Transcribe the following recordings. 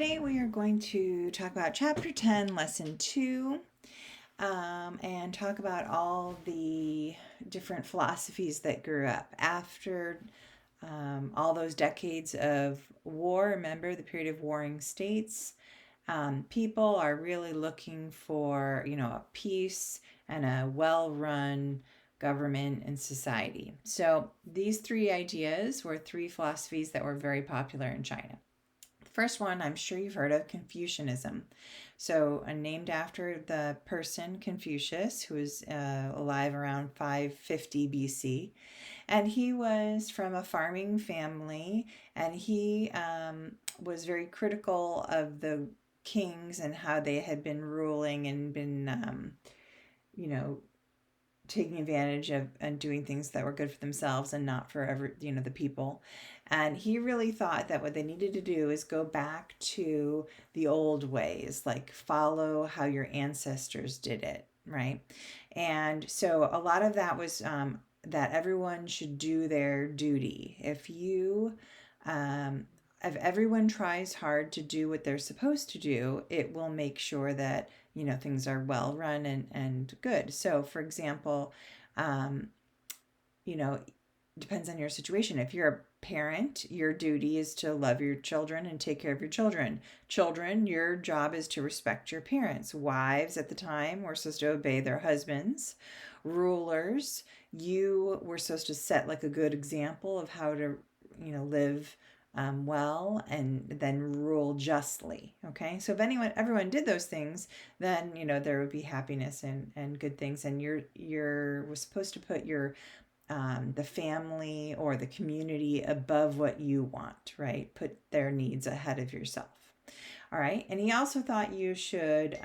today we are going to talk about Chapter 10, Lesson 2, and talk about all the different philosophies that grew up after all those decades of war. Remember the period of warring states. People are really looking for, a peace and a well-run government and society. So these three ideas were three philosophies that were very popular in China. First one, I'm sure you've heard of Confucianism. So, named after the person Confucius, who was alive around 550 BC. And he was from a farming family, and he was very critical of the kings and how they had been ruling and been, you know, taking advantage of and doing things that were good for themselves and not for the people. And he really thought that what they needed to do is go back to the old ways, like follow how your ancestors did it, right? And so a lot of that was that everyone should do their duty. If everyone tries hard to do what they're supposed to do, it will make sure that things are well run and good. So, for example, um, you know, depends on your situation. If you're a parent, your duty is to love your children and take care of your children. Children, your job is to respect your parents. Wives at the time were supposed to obey their husbands. Rulers, you were supposed to set like a good example of how to, live well and then rule justly. Okay, so if everyone did those things, then there would be happiness and good things. And you're was supposed to put your the family or the community above what you want, right? Put their needs ahead of yourself. All right. And he also thought you should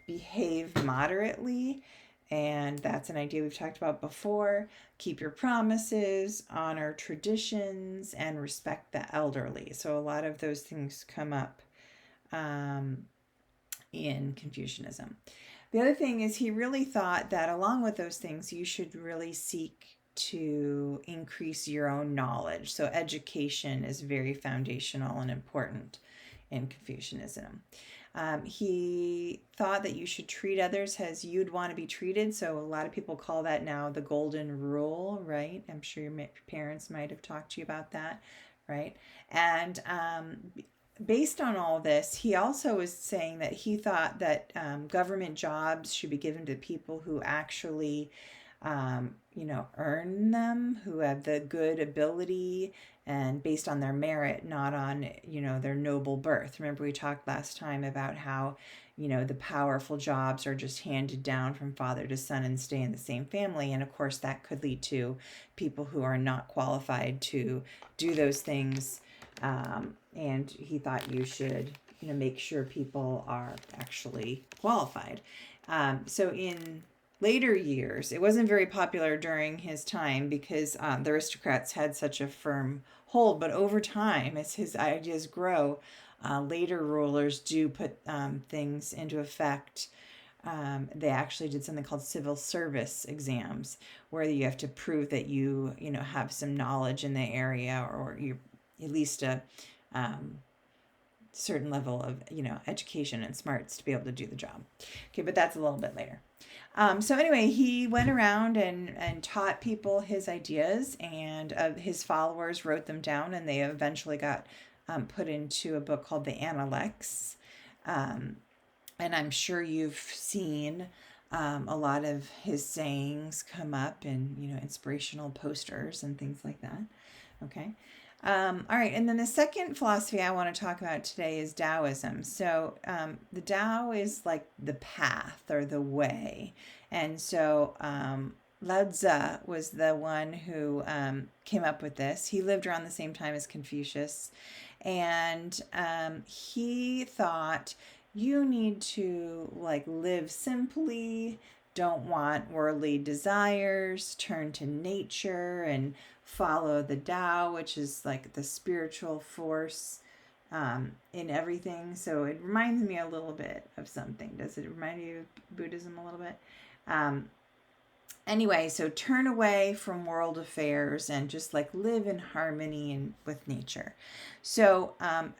behave moderately. And that's an idea we've talked about before. Keep your promises, honor traditions, and respect the elderly. So a lot of those things come up um, in Confucianism. The other thing is he really thought that along with those things, you should really seek to increase your own knowledge. So education is very foundational and important in Confucianism. He thought that you should treat others as you'd want to be treated. So a lot of people call that now the golden rule, right? I'm sure your parents might have talked to you about that, right? And based on all this, he also was saying that he thought that government jobs should be given to people who actually, earn them, who have the good ability and based on their merit, not on, their noble birth. Remember, we talked last time about how, the powerful jobs are just handed down from father to son and stay in the same family. And of course, that could lead to people who are not qualified to do those things. And he thought you should, make sure people are actually qualified. So in later years, it wasn't very popular during his time because the aristocrats had such a firm hold. But over time, as his ideas grow, later rulers do put things into effect. They actually did something called civil service exams, where you have to prove that you have some knowledge in the area, or you're at least a um, certain level of education and smarts to be able to do the job. Okay, but that's a little bit later. So anyway, he went around and taught people his ideas, and his followers wrote them down, and they eventually got put into a book called the Analects. And I'm sure you've seen a lot of his sayings come up in inspirational posters and things like that. Okay. All right, and then the second philosophy I want to talk about today is Taoism. So the Tao is like the path or the way, and so Lao Tzu was the one who came up with this. He lived around the same time as Confucius, and he thought you need to like live simply, don't want worldly desires, turn to nature and follow the Tao, which is like the spiritual force in everything. So it reminds me a little bit of something. Does it remind you of Buddhism a little bit? Um, Anyway, so turn away from world affairs and just like live in harmony and with nature. So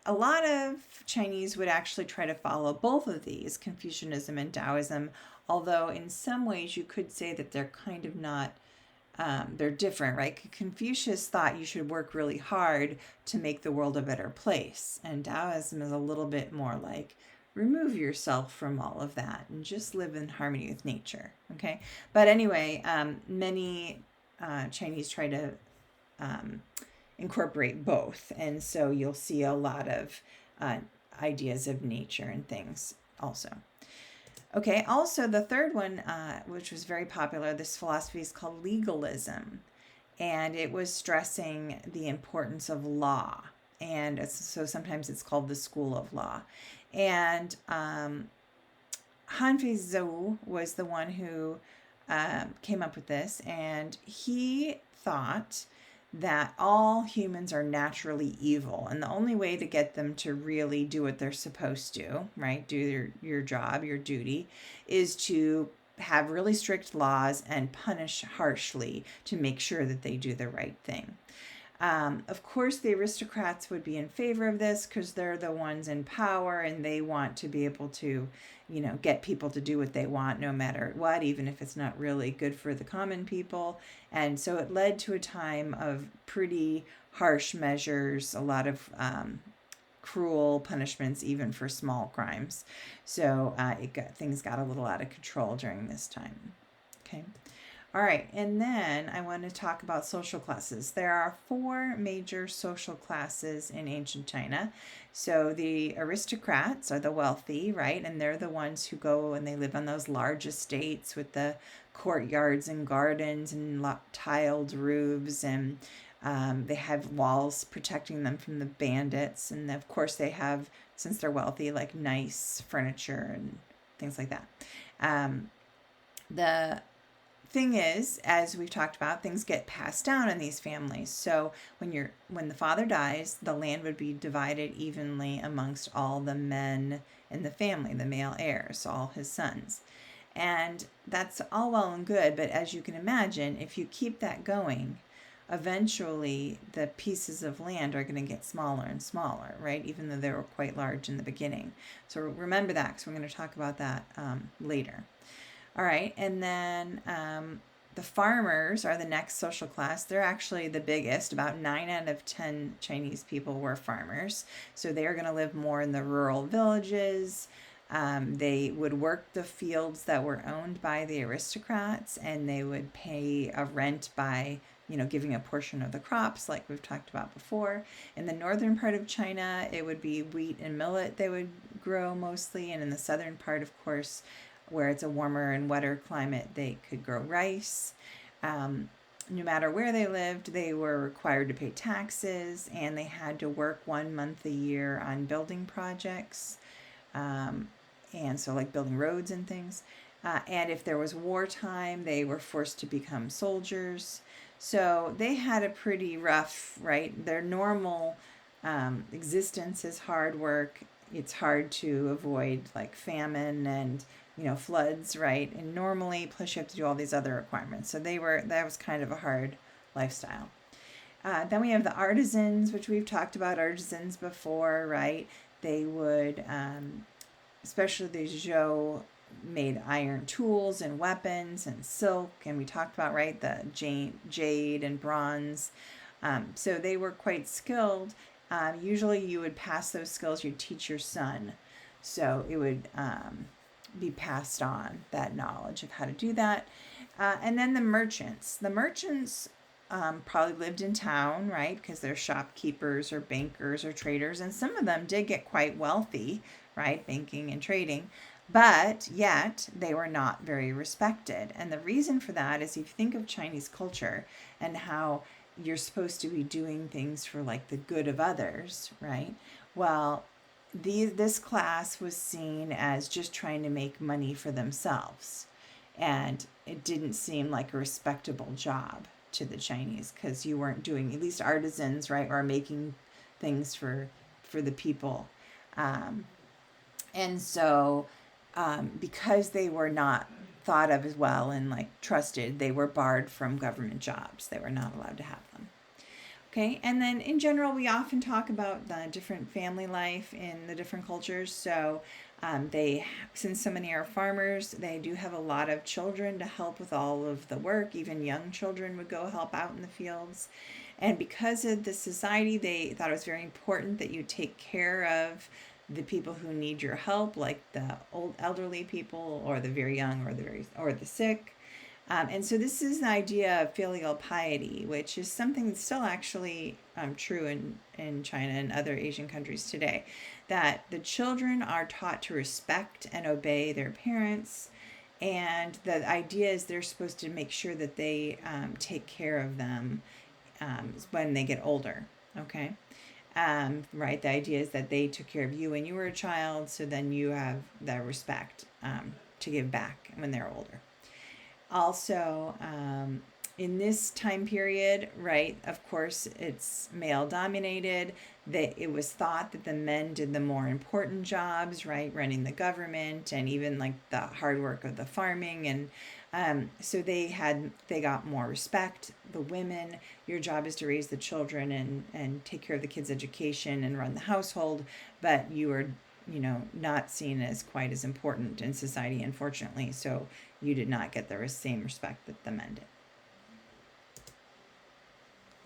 a lot of Chinese would actually try to follow both of these, Confucianism and Taoism, although in some ways you could say that they're kind of not, they're different, right? Confucius thought you should work really hard to make the world a better place, and Taoism is a little bit more like remove yourself from all of that and just live in harmony with nature. Okay, but anyway, many Chinese try to incorporate both, and so you'll see a lot of ideas of nature and things also. Okay, also the third one, which was very popular, this philosophy is called legalism, and it was stressing the importance of law. And so sometimes it's called the school of law. And Han Feizu was the one who came up with this, and he thought that all humans are naturally evil, and the only way to get them to really do what they're supposed to, right, do your job, your duty, is to have really strict laws and punish harshly to make sure that they do the right thing. Of course, the aristocrats would be in favor of this because they're the ones in power and they want to be able to, get people to do what they want no matter what, even if it's not really good for the common people. And so it led to a time of pretty harsh measures, a lot of cruel punishments, even for small crimes. So things got a little out of control during this time. Okay. All right, and then I want to talk about social classes. There are 4 major social classes in ancient China. So the aristocrats are the wealthy, right? And they're the ones who go and they live on those large estates with the courtyards and gardens and tiled roofs, and they have walls protecting them from the bandits. And of course, they have, since they're wealthy, like nice furniture and things like that. The thing is, as we've talked about, things get passed down in these families. So when the father dies, the land would be divided evenly amongst all the men in the family, the male heirs, all his sons. And that's all well and good, but as you can imagine, if you keep that going, eventually the pieces of land are going to get smaller and smaller, right? Even though they were quite large in the beginning. So remember that, because we're going to talk about that later. All right, and then the farmers are the next social class. They're actually the biggest. About 9 out of 10 Chinese people were farmers. So they are going to live more in the rural villages. They would work the fields that were owned by the aristocrats, and they would pay a rent by, giving a portion of the crops, like we've talked about before. In the northern part of China, it would be wheat and millet they would grow mostly, and in the southern part, of course, where it's a warmer and wetter climate, they could grow rice. No matter where they lived, they were required to pay taxes, and they had to work 1 month a year on building projects. And so like building roads and things. And if there was wartime, they were forced to become soldiers. So they had a pretty rough, right? Their normal existence is hard work. It's hard to avoid like famine and floods, right? And normally, plus you have to do all these other requirements. So that was kind of a hard lifestyle. Then we have the artisans, which we've talked about artisans before, right? They would, especially the Zhou, made iron tools and weapons and silk, and we talked about, right, the jade and bronze. So they were quite skilled. Usually you would pass those skills, you'd teach your son. So it would be passed on, that knowledge of how to do that. And then the merchants. The merchants probably lived in town, right? Because they're shopkeepers or bankers or traders. And some of them did get quite wealthy, right? Banking and trading. But yet they were not very respected. And the reason for that is if you think of Chinese culture and how you're supposed to be doing things for like the good of others, right? Well, this class was seen as just trying to make money for themselves. And it didn't seem like a respectable job to the Chinese because you weren't doing, at least artisans, right, or making things for the people. And so because they were not thought of as well and like trusted. They were barred from government jobs. They were not allowed to have them. Okay, and then in general, we often talk about the different family life in the different cultures. So since so many are farmers, they do have a lot of children to help with all of the work. Even young children would go help out in the fields. And because of the society, they thought it was very important that you take care of the people who need your help, like the old elderly people, or the very young, or the sick. And so this is the idea of filial piety, which is something that's still actually true in China and other Asian countries today, that the children are taught to respect and obey their parents. And the idea is they're supposed to make sure that they take care of them when they get older. Okay. Right. The idea is that they took care of you when you were a child, so then you have that respect to give back when they're older. Also, in this time period, right, of course, it's male dominated. It was thought that the men did the more important jobs, right, running the government and even like the hard work of the farming. And so they got more respect. The women, your job is to raise the children and take care of the kids' education and run the household, but you were not seen as quite as important in society, unfortunately. So you did not get the same respect that the men did.